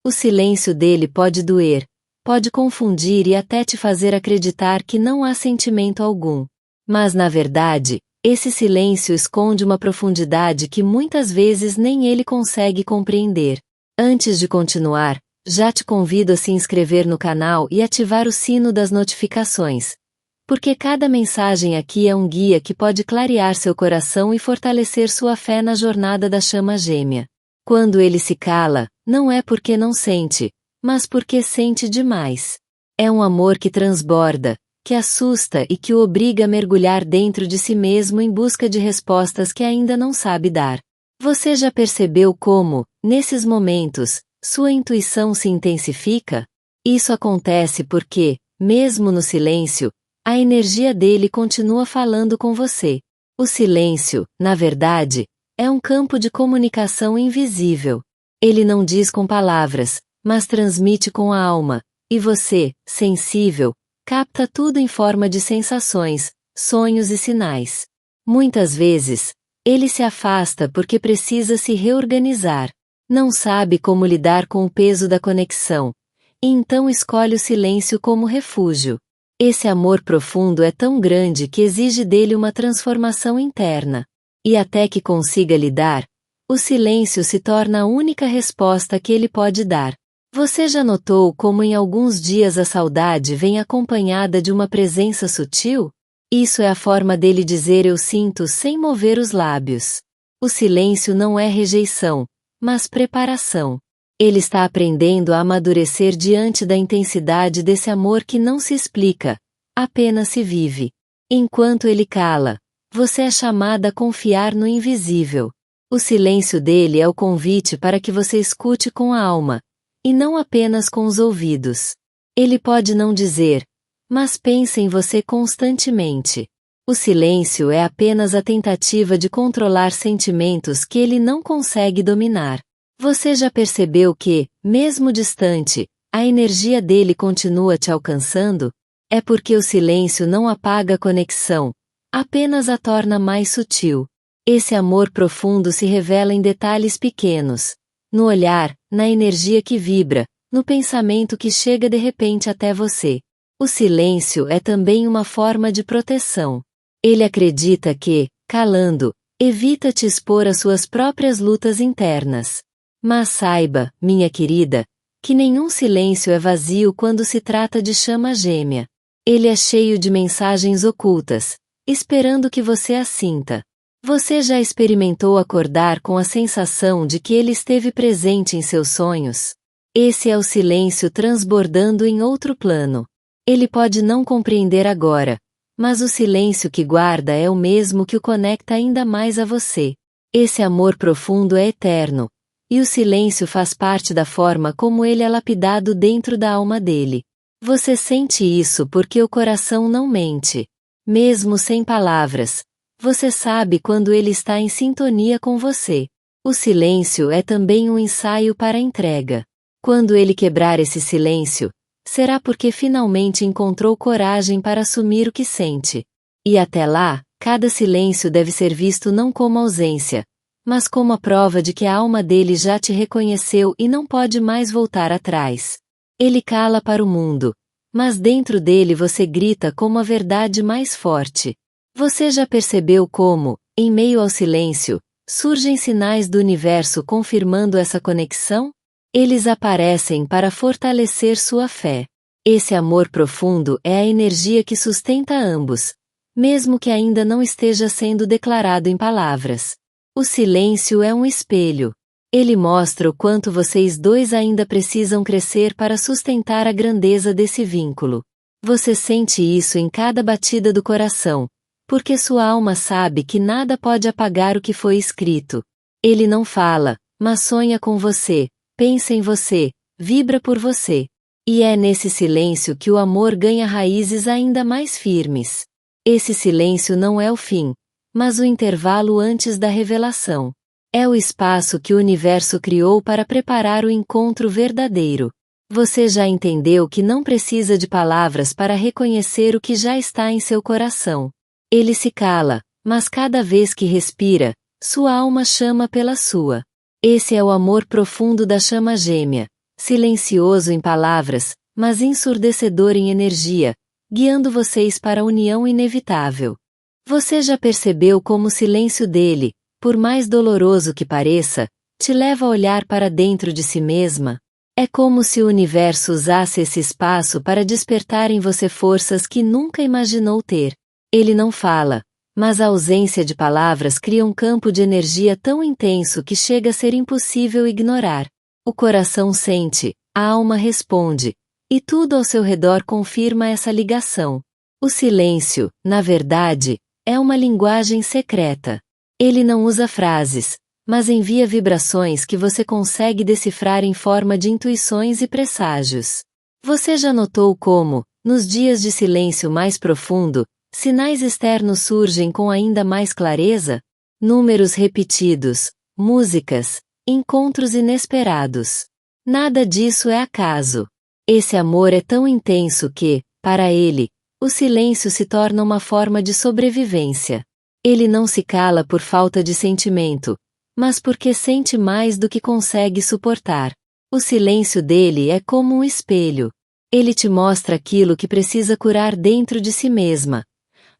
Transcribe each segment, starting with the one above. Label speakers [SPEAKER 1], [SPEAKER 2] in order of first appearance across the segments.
[SPEAKER 1] O silêncio dele pode doer, pode confundir e até te fazer acreditar que não há sentimento algum. Mas na verdade, esse silêncio esconde uma profundidade que muitas vezes nem ele consegue compreender. Antes de continuar, já te convido a se inscrever no canal e ativar o sino das notificações, porque cada mensagem aqui é um guia que pode clarear seu coração e fortalecer sua fé na jornada da chama gêmea. Quando ele se cala, não é porque não sente, mas porque sente demais. É um amor que transborda, que assusta e que o obriga a mergulhar dentro de si mesmo em busca de respostas que ainda não sabe dar. Você já percebeu como, nesses momentos, sua intuição se intensifica? Isso acontece porque, mesmo no silêncio, a energia dele continua falando com você. O silêncio, na verdade, é um campo de comunicação invisível. Ele não diz com palavras, mas transmite com a alma, e você, sensível, capta tudo em forma de sensações, sonhos e sinais. Muitas vezes, ele se afasta porque precisa se reorganizar. Não sabe como lidar com o peso da conexão, e então escolhe o silêncio como refúgio. Esse amor profundo é tão grande que exige dele uma transformação interna. E até que consiga lidar, o silêncio se torna a única resposta que ele pode dar. Você já notou como em alguns dias a saudade vem acompanhada de uma presença sutil? Isso é a forma dele dizer eu sinto sem mover os lábios. O silêncio não é rejeição, mas preparação. Ele está aprendendo a amadurecer diante da intensidade desse amor que não se explica, apenas se vive. Enquanto ele cala, você é chamada a confiar no invisível. O silêncio dele é o convite para que você escute com a alma, e não apenas com os ouvidos. Ele pode não dizer, mas pensa em você constantemente. O silêncio é apenas a tentativa de controlar sentimentos que ele não consegue dominar. Você já percebeu que, mesmo distante, a energia dele continua te alcançando? É porque o silêncio não apaga a conexão, apenas a torna mais sutil. Esse amor profundo se revela em detalhes pequenos, no olhar, na energia que vibra, no pensamento que chega de repente até você. O silêncio é também uma forma de proteção. Ele acredita que, calando, evita te expor às suas próprias lutas internas. Mas saiba, minha querida, que nenhum silêncio é vazio quando se trata de chama gêmea. Ele é cheio de mensagens ocultas, esperando que você as sinta. Você já experimentou acordar com a sensação de que ele esteve presente em seus sonhos? Esse é o silêncio transbordando em outro plano. Ele pode não compreender agora, mas o silêncio que guarda é o mesmo que o conecta ainda mais a você. Esse amor profundo é eterno, e o silêncio faz parte da forma como ele é lapidado dentro da alma dele. Você sente isso porque o coração não mente. Mesmo sem palavras, você sabe quando ele está em sintonia com você. O silêncio é também um ensaio para a entrega. Quando ele quebrar esse silêncio, será porque finalmente encontrou coragem para assumir o que sente. E até lá, cada silêncio deve ser visto não como ausência, mas como a prova de que a alma dele já te reconheceu e não pode mais voltar atrás. Ele cala para o mundo, mas dentro dele você grita como a verdade mais forte. Você já percebeu como, em meio ao silêncio, surgem sinais do universo confirmando essa conexão? Eles aparecem para fortalecer sua fé. Esse amor profundo é a energia que sustenta ambos, mesmo que ainda não esteja sendo declarado em palavras. O silêncio é um espelho. Ele mostra o quanto vocês dois ainda precisam crescer para sustentar a grandeza desse vínculo. Você sente isso em cada batida do coração, porque sua alma sabe que nada pode apagar o que foi escrito. Ele não fala, mas sonha com você, pensa em você, vibra por você. E é nesse silêncio que o amor ganha raízes ainda mais firmes. Esse silêncio não é o fim, mas o intervalo antes da revelação. É o espaço que o universo criou para preparar o encontro verdadeiro. Você já entendeu que não precisa de palavras para reconhecer o que já está em seu coração. Ele se cala, mas cada vez que respira, sua alma chama pela sua. Esse é o amor profundo da chama gêmea, silencioso em palavras, mas ensurdecedor em energia, guiando vocês para a união inevitável. Você já percebeu como o silêncio dele, por mais doloroso que pareça, te leva a olhar para dentro de si mesma? É como se o universo usasse esse espaço para despertar em você forças que nunca imaginou ter. Ele não fala, mas a ausência de palavras cria um campo de energia tão intenso que chega a ser impossível ignorar. O coração sente, a alma responde, e tudo ao seu redor confirma essa ligação. O silêncio, na verdade, é uma linguagem secreta. Ele não usa frases, mas envia vibrações que você consegue decifrar em forma de intuições e presságios. Você já notou como, nos dias de silêncio mais profundo, sinais externos surgem com ainda mais clareza? Números repetidos, músicas, encontros inesperados. Nada disso é acaso. Esse amor é tão intenso que, para ele, o silêncio se torna uma forma de sobrevivência. Ele não se cala por falta de sentimento, mas porque sente mais do que consegue suportar. O silêncio dele é como um espelho. Ele te mostra aquilo que precisa curar dentro de si mesma.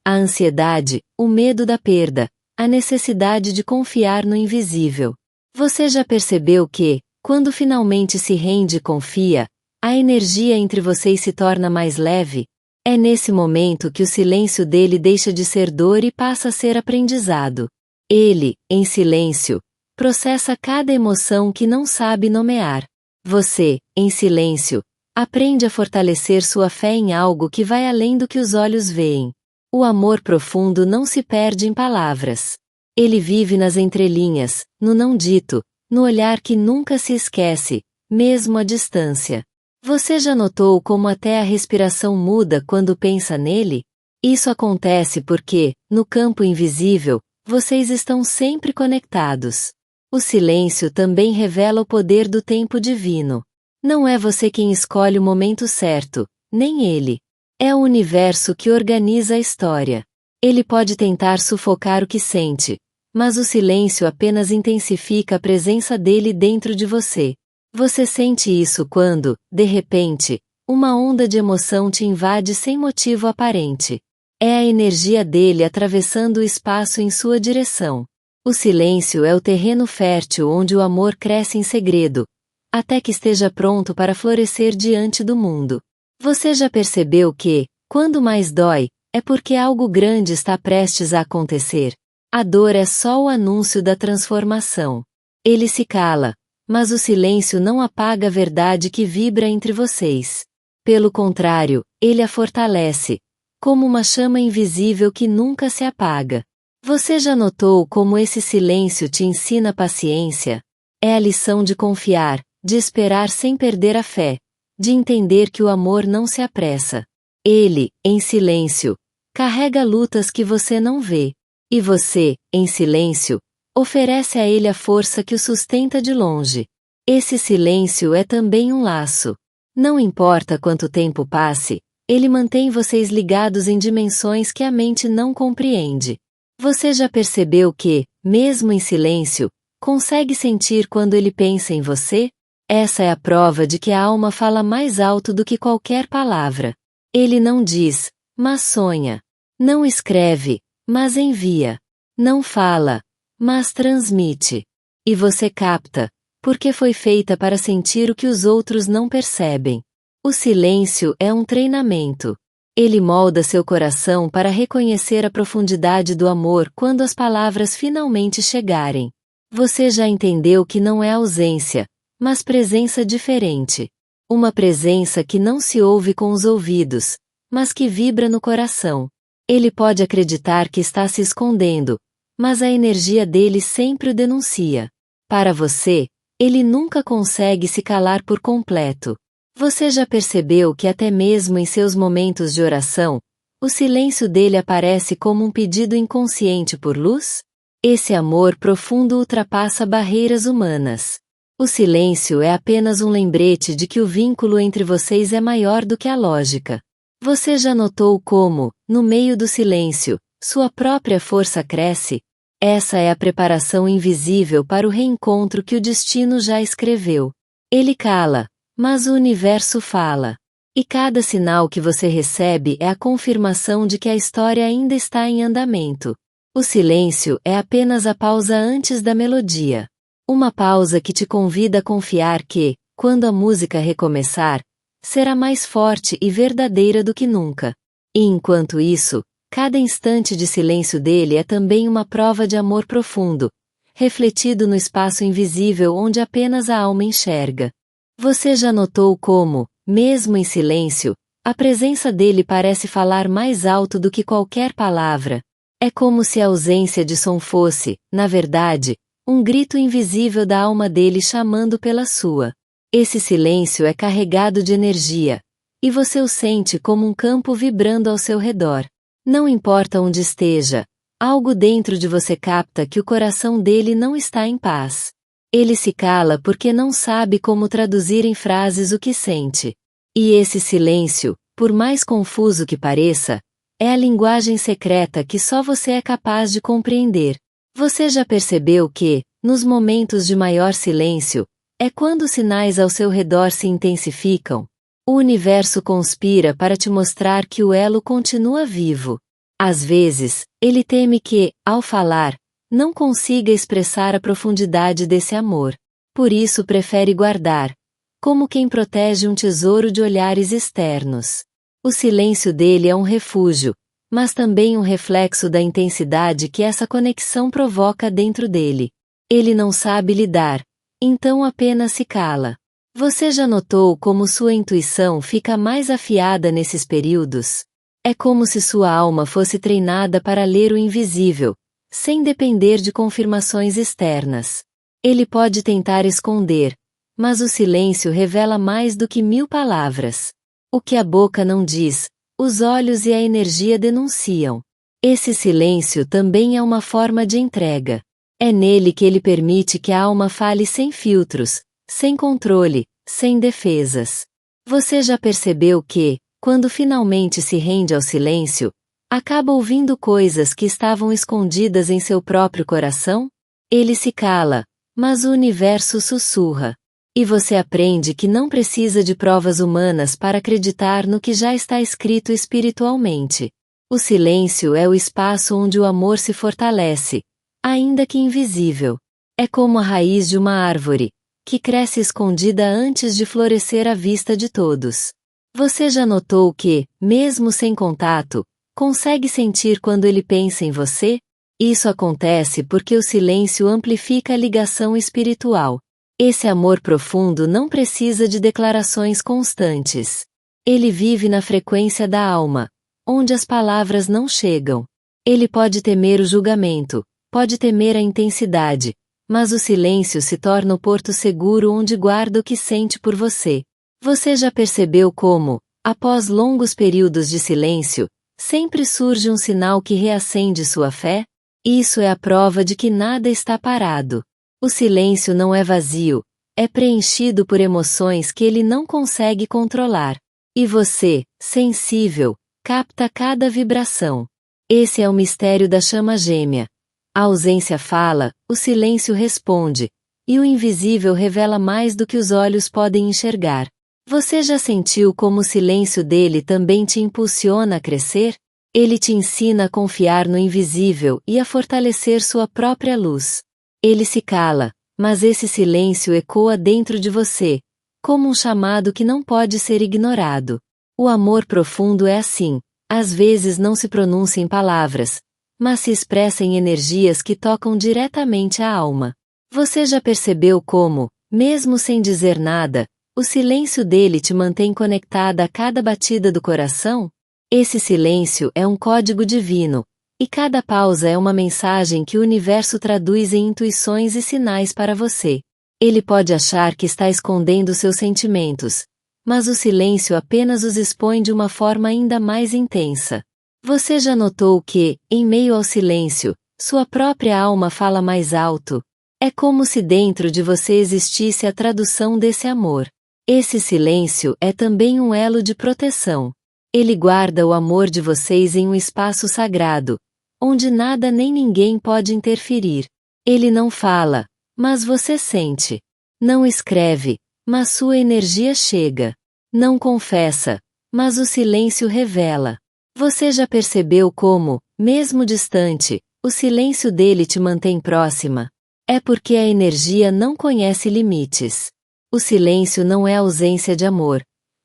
[SPEAKER 1] A ansiedade, o medo da perda, a necessidade de confiar no invisível. Você já percebeu que, quando finalmente se rende e confia, a energia entre vocês se torna mais leve? É nesse momento que o silêncio dele deixa de ser dor e passa a ser aprendizado. Ele, em silêncio, processa cada emoção que não sabe nomear. Você, em silêncio, aprende a fortalecer sua fé em algo que vai além do que os olhos veem. O amor profundo não se perde em palavras. Ele vive nas entrelinhas, no não dito, no olhar que nunca se esquece, mesmo à distância. Você já notou como até a respiração muda quando pensa nele? Isso acontece porque, no campo invisível, vocês estão sempre conectados. O silêncio também revela o poder do tempo divino. Não é você quem escolhe o momento certo, nem ele. É o universo que organiza a história. Ele pode tentar sufocar o que sente, mas o silêncio apenas intensifica a presença dele dentro de você. Você sente isso quando, de repente, uma onda de emoção te invade sem motivo aparente. É a energia dele atravessando o espaço em sua direção. O silêncio é o terreno fértil onde o amor cresce em segredo, até que esteja pronto para florescer diante do mundo. Você já percebeu que, quando mais dói, é porque algo grande está prestes a acontecer? A dor é só o anúncio da transformação. Ele se cala, mas o silêncio não apaga a verdade que vibra entre vocês. Pelo contrário, ele a fortalece, como uma chama invisível que nunca se apaga. Você já notou como esse silêncio te ensina paciência? É a lição de confiar, de esperar sem perder a fé, de entender que o amor não se apressa. Ele, em silêncio, carrega lutas que você não vê. E você, em silêncio, oferece a ele a força que o sustenta de longe. Esse silêncio é também um laço. Não importa quanto tempo passe, ele mantém vocês ligados em dimensões que a mente não compreende. Você já percebeu que, mesmo em silêncio, consegue sentir quando ele pensa em você? Essa é a prova de que a alma fala mais alto do que qualquer palavra. Ele não diz, mas sonha. Não escreve, mas envia. Não fala, mas transmite. E você capta, porque foi feita para sentir o que os outros não percebem. O silêncio é um treinamento. Ele molda seu coração para reconhecer a profundidade do amor quando as palavras finalmente chegarem. Você já entendeu que não é ausência, mas presença diferente. Uma presença que não se ouve com os ouvidos, mas que vibra no coração. Ele pode acreditar que está se escondendo, mas a energia dele sempre o denuncia. Para você, ele nunca consegue se calar por completo. Você já percebeu que até mesmo em seus momentos de oração, o silêncio dele aparece como um pedido inconsciente por luz? Esse amor profundo ultrapassa barreiras humanas. O silêncio é apenas um lembrete de que o vínculo entre vocês é maior do que a lógica. Você já notou como, no meio do silêncio, sua própria força cresce? Essa é a preparação invisível para o reencontro que o destino já escreveu. Ele cala, mas o universo fala. E cada sinal que você recebe é a confirmação de que a história ainda está em andamento. O silêncio é apenas a pausa antes da melodia. Uma pausa que te convida a confiar que, quando a música recomeçar, será mais forte e verdadeira do que nunca. E enquanto isso, cada instante de silêncio dele é também uma prova de amor profundo, refletido no espaço invisível onde apenas a alma enxerga. Você já notou como, mesmo em silêncio, a presença dele parece falar mais alto do que qualquer palavra? É como se a ausência de som fosse, na verdade, um grito invisível da alma dele chamando pela sua. Esse silêncio é carregado de energia, e você o sente como um campo vibrando ao seu redor. Não importa onde esteja, algo dentro de você capta que o coração dele não está em paz. Ele se cala porque não sabe como traduzir em frases o que sente. E esse silêncio, por mais confuso que pareça, é a linguagem secreta que só você é capaz de compreender. Você já percebeu que, nos momentos de maior silêncio, é quando os sinais ao seu redor se intensificam? O universo conspira para te mostrar que o elo continua vivo. Às vezes, ele teme que, ao falar, não consiga expressar a profundidade desse amor. Por isso prefere guardar, como quem protege um tesouro de olhares externos. O silêncio dele é um refúgio, mas também um reflexo da intensidade que essa conexão provoca dentro dele. Ele não sabe lidar, então apenas se cala. Você já notou como sua intuição fica mais afiada nesses períodos? É como se sua alma fosse treinada para ler o invisível, sem depender de confirmações externas. Ele pode tentar esconder, mas o silêncio revela mais do que 1000 palavras. O que a boca não diz, os olhos e a energia denunciam. Esse silêncio também é uma forma de entrega. É nele que ele permite que a alma fale sem filtros, sem controle, sem defesas. Você já percebeu que, quando finalmente se rende ao silêncio, acaba ouvindo coisas que estavam escondidas em seu próprio coração? Ele se cala, mas o universo sussurra. E você aprende que não precisa de provas humanas para acreditar no que já está escrito espiritualmente. O silêncio é o espaço onde o amor se fortalece, ainda que invisível. É como a raiz de uma árvore, que cresce escondida antes de florescer à vista de todos. Você já notou que, mesmo sem contato, consegue sentir quando ele pensa em você? Isso acontece porque o silêncio amplifica a ligação espiritual. Esse amor profundo não precisa de declarações constantes. Ele vive na frequência da alma, onde as palavras não chegam. Ele pode temer o julgamento, pode temer a intensidade, mas o silêncio se torna o porto seguro onde guarda o que sente por você. Você já percebeu como, após longos períodos de silêncio, sempre surge um sinal que reacende sua fé? Isso é a prova de que nada está parado. O silêncio não é vazio, é preenchido por emoções que ele não consegue controlar. E você, sensível, capta cada vibração. Esse é o mistério da chama gêmea. A ausência fala, o silêncio responde, e o invisível revela mais do que os olhos podem enxergar. Você já sentiu como o silêncio dele também te impulsiona a crescer? Ele te ensina a confiar no invisível e a fortalecer sua própria luz. Ele se cala, mas esse silêncio ecoa dentro de você, como um chamado que não pode ser ignorado. O amor profundo é assim, às vezes não se pronuncia em palavras, mas se expressa em energias que tocam diretamente a alma. Você já percebeu como, mesmo sem dizer nada, o silêncio dele te mantém conectada a cada batida do coração? Esse silêncio é um código divino, e cada pausa é uma mensagem que o universo traduz em intuições e sinais para você. Ele pode achar que está escondendo seus sentimentos, mas o silêncio apenas os expõe de uma forma ainda mais intensa. Você já notou que, em meio ao silêncio, sua própria alma fala mais alto? É como se dentro de você existisse a tradução desse amor. Esse silêncio é também um elo de proteção. Ele guarda o amor de vocês em um espaço sagrado, onde nada nem ninguém pode interferir. Ele não fala, mas você sente. Não escreve, mas sua energia chega. Não confessa, mas o silêncio revela. Você já percebeu como, mesmo distante, o silêncio dele te mantém próxima? É porque a energia não conhece limites. O silêncio não é ausência de amor,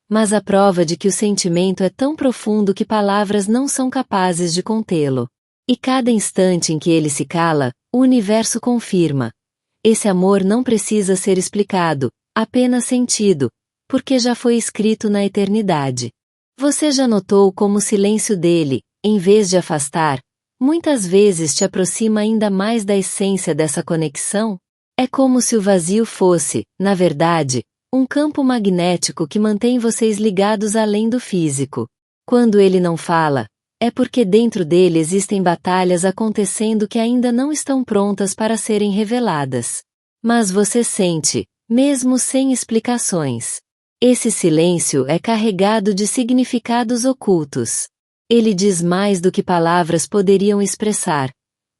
[SPEAKER 1] mas a prova de que o sentimento é tão profundo que palavras não são capazes de contê-lo. E cada instante em que ele se cala, o universo confirma. Esse amor não precisa ser explicado, apenas sentido, porque já foi escrito na eternidade. Você já notou como o silêncio dele, em vez de afastar, muitas vezes te aproxima ainda mais da essência dessa conexão? É como se o vazio fosse, na verdade, um campo magnético que mantém vocês ligados além do físico. Quando ele não fala, é porque dentro dele existem batalhas acontecendo que ainda não estão prontas para serem reveladas. Mas você sente, mesmo sem explicações. Esse silêncio é carregado de significados ocultos. Ele diz mais do que palavras poderiam expressar,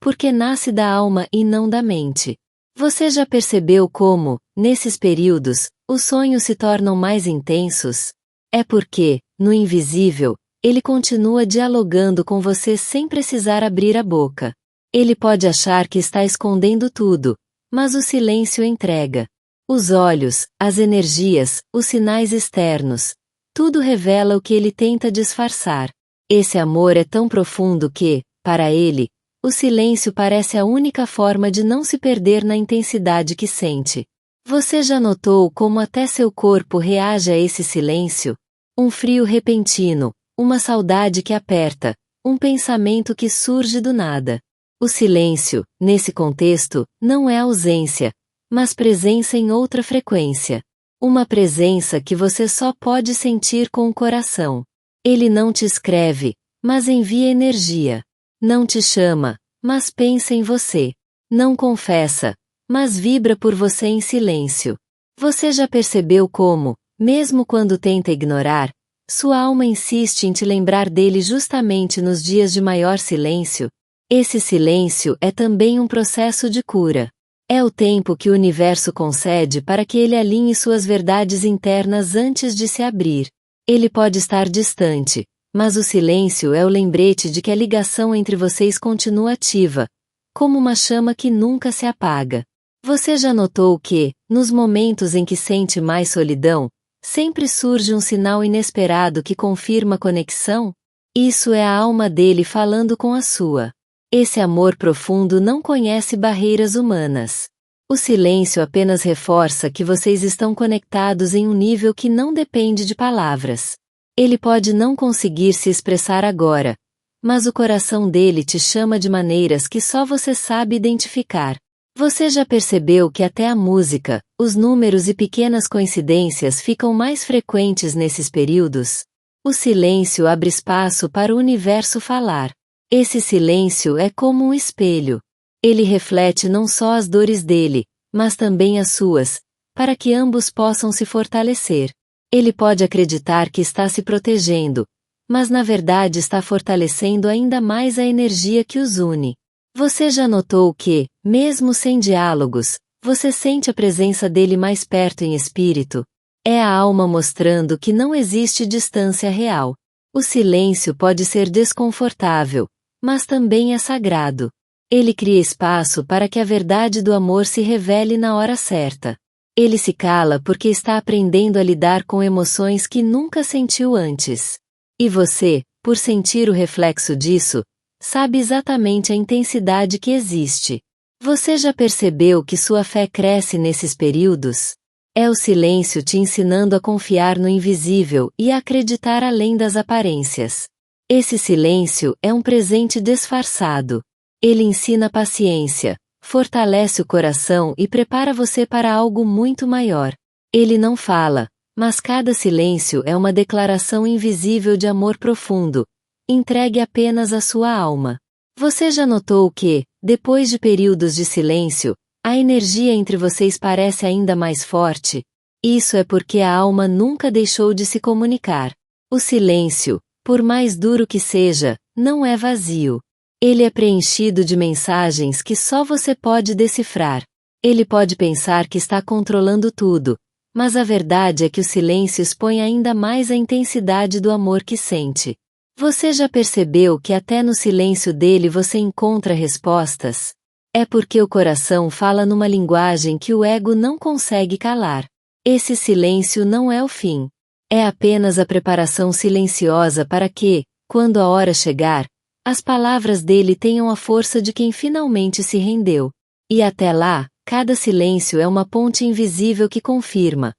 [SPEAKER 1] porque nasce da alma e não da mente. Você já percebeu como, nesses períodos, os sonhos se tornam mais intensos? É porque, no invisível, ele continua dialogando com você sem precisar abrir a boca. Ele pode achar que está escondendo tudo, mas o silêncio entrega. Os olhos, as energias, os sinais externos, tudo revela o que ele tenta disfarçar. Esse amor é tão profundo que, para ele, o silêncio parece a única forma de não se perder na intensidade que sente. Você já notou como até seu corpo reage a esse silêncio? Um frio repentino, uma saudade que aperta, um pensamento que surge do nada. O silêncio, nesse contexto, não é ausência, mas presença em outra frequência. Uma presença que você só pode sentir com o coração. Ele não te escreve, mas envia energia. Não te chama, mas pensa em você. Não confessa, mas vibra por você em silêncio. Você já percebeu como, mesmo quando tenta ignorar, sua alma insiste em te lembrar dele justamente nos dias de maior silêncio? Esse silêncio é também um processo de cura. É o tempo que o universo concede para que ele alinhe suas verdades internas antes de se abrir. Ele pode estar distante, mas o silêncio é o lembrete de que a ligação entre vocês continua ativa, como uma chama que nunca se apaga. Você já notou que, nos momentos em que sente mais solidão, sempre surge um sinal inesperado que confirma a conexão? Isso é a alma dele falando com a sua. Esse amor profundo não conhece barreiras humanas. O silêncio apenas reforça que vocês estão conectados em um nível que não depende de palavras. Ele pode não conseguir se expressar agora, mas o coração dele te chama de maneiras que só você sabe identificar. Você já percebeu que até a música, os números e pequenas coincidências ficam mais frequentes nesses períodos? O silêncio abre espaço para o universo falar. Esse silêncio é como um espelho. Ele reflete não só as dores dele, mas também as suas, para que ambos possam se fortalecer. Ele pode acreditar que está se protegendo, mas na verdade está fortalecendo ainda mais a energia que os une. Você já notou que, mesmo sem diálogos, você sente a presença dele mais perto em espírito? É a alma mostrando que não existe distância real. O silêncio pode ser desconfortável, mas também é sagrado. Ele cria espaço para que a verdade do amor se revele na hora certa. Ele se cala porque está aprendendo a lidar com emoções que nunca sentiu antes. E você, por sentir o reflexo disso, sabe exatamente a intensidade que existe. Você já percebeu que sua fé cresce nesses períodos? É o silêncio te ensinando a confiar no invisível e a acreditar além das aparências. Esse silêncio é um presente disfarçado. Ele ensina paciência, fortalece o coração e prepara você para algo muito maior. Ele não fala, mas cada silêncio é uma declaração invisível de amor profundo, entregue apenas à sua alma. Você já notou que, depois de períodos de silêncio, a energia entre vocês parece ainda mais forte? Isso é porque a alma nunca deixou de se comunicar. O silêncio, por mais duro que seja, não é vazio. Ele é preenchido de mensagens que só você pode decifrar. Ele pode pensar que está controlando tudo, Mas a verdade é que o silêncio expõe ainda mais a intensidade do amor que sente. Você já percebeu que até no silêncio dele você encontra respostas? É porque o coração fala numa linguagem que o ego não consegue calar. Esse silêncio não é o fim. É apenas a preparação silenciosa para que, quando a hora chegar, as palavras dele tenham a força de quem finalmente se rendeu. E até lá, cada silêncio é uma ponte invisível que confirma: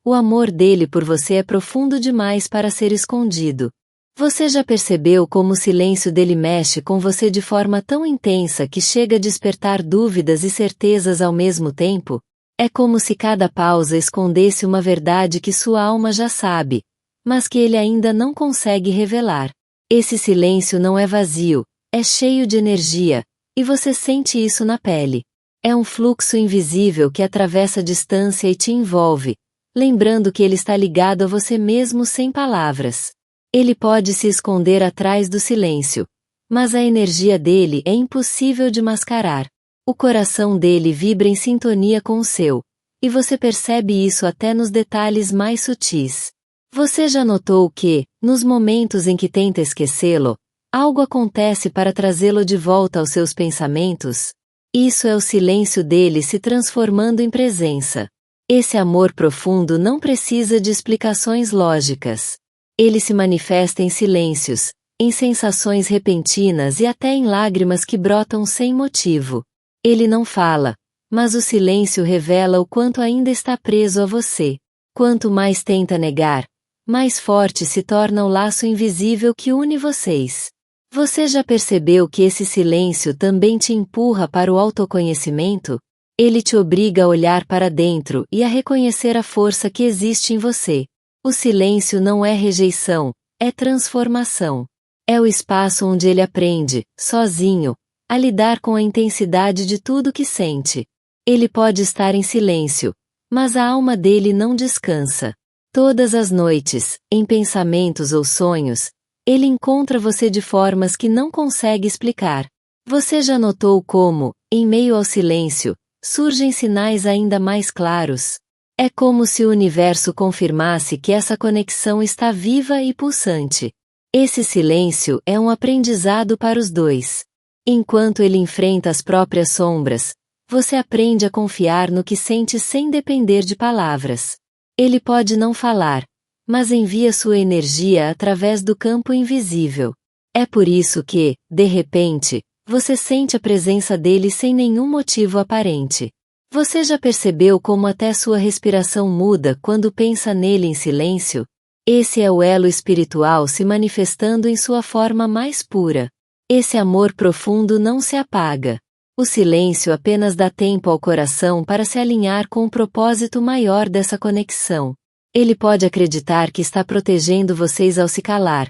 [SPEAKER 1] o amor dele por você é profundo demais para ser escondido. Você já percebeu como o silêncio dele mexe com você de forma tão intensa que chega a despertar dúvidas e certezas ao mesmo tempo? É como se cada pausa escondesse uma verdade que sua alma já sabe, mas que ele ainda não consegue revelar. Esse silêncio não é vazio, é cheio de energia, e você sente isso na pele. É um fluxo invisível que atravessa a distância e te envolve, lembrando que ele está ligado a você mesmo sem palavras. Ele pode se esconder atrás do silêncio, mas a energia dele é impossível de mascarar. O coração dele vibra em sintonia com o seu, e você percebe isso até nos detalhes mais sutis. Você já notou que, nos momentos em que tenta esquecê-lo, algo acontece para trazê-lo de volta aos seus pensamentos? Isso é o silêncio dele se transformando em presença. Esse amor profundo não precisa de explicações lógicas. Ele se manifesta em silêncios, em sensações repentinas e até em lágrimas que brotam sem motivo. Ele não fala, mas o silêncio revela o quanto ainda está preso a você. Quanto mais tenta negar, mais forte se torna o laço invisível que une vocês. Você já percebeu que esse silêncio também te empurra para o autoconhecimento? Ele te obriga a olhar para dentro e a reconhecer a força que existe em você. O silêncio não é rejeição, é transformação. É o espaço onde ele aprende, sozinho, a lidar com a intensidade de tudo que sente. Ele pode estar em silêncio, mas a alma dele não descansa. Todas as noites, em pensamentos ou sonhos, ele encontra você de formas que não consegue explicar. Você já notou como, em meio ao silêncio, surgem sinais ainda mais claros? É como se o universo confirmasse que essa conexão está viva e pulsante. Esse silêncio é um aprendizado para os dois. Enquanto ele enfrenta as próprias sombras, você aprende a confiar no que sente sem depender de palavras. Ele pode não falar, mas envia sua energia através do campo invisível. É por isso que, de repente, você sente a presença dele sem nenhum motivo aparente. Você já percebeu como até sua respiração muda quando pensa nele em silêncio? Esse é o elo espiritual se manifestando em sua forma mais pura. Esse amor profundo não se apaga. O silêncio apenas dá tempo ao coração para se alinhar com o propósito maior dessa conexão. Ele pode acreditar que está protegendo vocês ao se calar,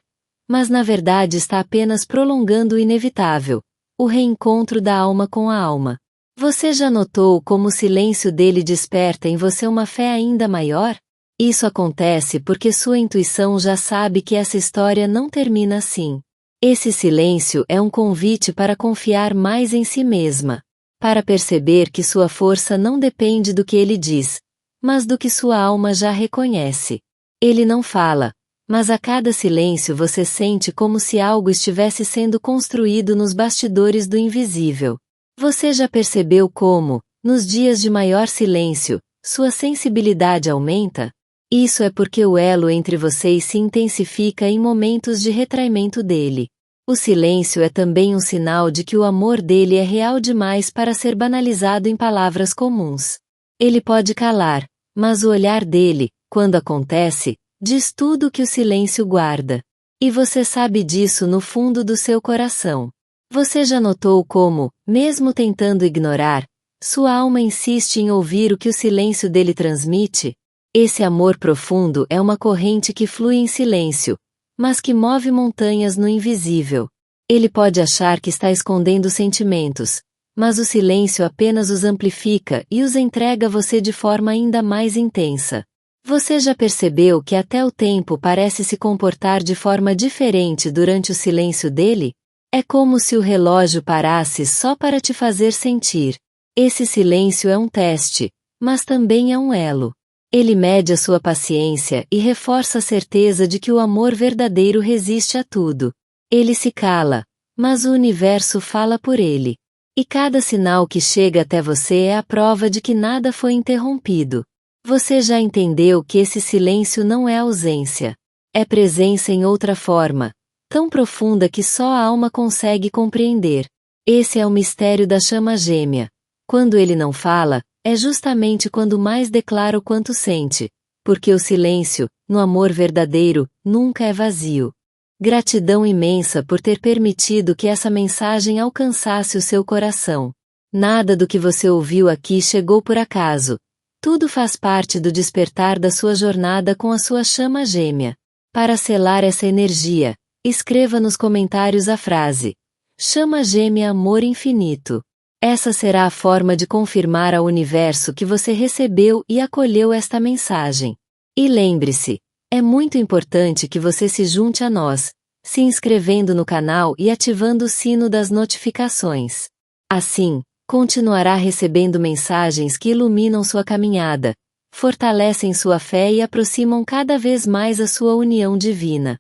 [SPEAKER 1] mas na verdade está apenas prolongando o inevitável, o reencontro da alma com a alma. Você já notou como o silêncio dele desperta em você uma fé ainda maior? Isso acontece porque sua intuição já sabe que essa história não termina assim. Esse silêncio é um convite para confiar mais em si mesma, para perceber que sua força não depende do que ele diz, mas do que sua alma já reconhece. Ele não fala, mas a cada silêncio você sente como se algo estivesse sendo construído nos bastidores do invisível. Você já percebeu como, nos dias de maior silêncio, sua sensibilidade aumenta? Isso é porque o elo entre vocês se intensifica em momentos de retraimento dele. O silêncio é também um sinal de que o amor dele é real demais para ser banalizado em palavras comuns. Ele pode calar, mas o olhar dele, quando acontece, diz tudo o que o silêncio guarda. E você sabe disso no fundo do seu coração. Você já notou como, mesmo tentando ignorar, sua alma insiste em ouvir o que o silêncio dele transmite? Esse amor profundo é uma corrente que flui em silêncio, mas que move montanhas no invisível. Ele pode achar que está escondendo sentimentos, mas o silêncio apenas os amplifica e os entrega a você de forma ainda mais intensa. Você já percebeu que até o tempo parece se comportar de forma diferente durante o silêncio dele? É como se o relógio parasse só para te fazer sentir. Esse silêncio é um teste, mas também é um elo. Ele mede a sua paciência e reforça a certeza de que o amor verdadeiro resiste a tudo. Ele se cala, mas o universo fala por ele. E cada sinal que chega até você é a prova de que nada foi interrompido. Você já entendeu que esse silêncio não é ausência. É presença em outra forma, tão profunda que só a alma consegue compreender. Esse é o mistério da chama gêmea. Quando ele não fala, é justamente quando mais declara o quanto sente, porque o silêncio, no amor verdadeiro, nunca é vazio. Gratidão imensa por ter permitido que essa mensagem alcançasse o seu coração. Nada do que você ouviu aqui chegou por acaso. Tudo faz parte do despertar da sua jornada com a sua chama gêmea. Para selar essa energia, escreva nos comentários a frase: Chama gêmea amor infinito. Essa será a forma de confirmar ao universo que você recebeu e acolheu esta mensagem. E lembre-se, é muito importante que você se junte a nós, se inscrevendo no canal e ativando o sino das notificações. Assim, continuará recebendo mensagens que iluminam sua caminhada, fortalecem sua fé e aproximam cada vez mais a sua união divina.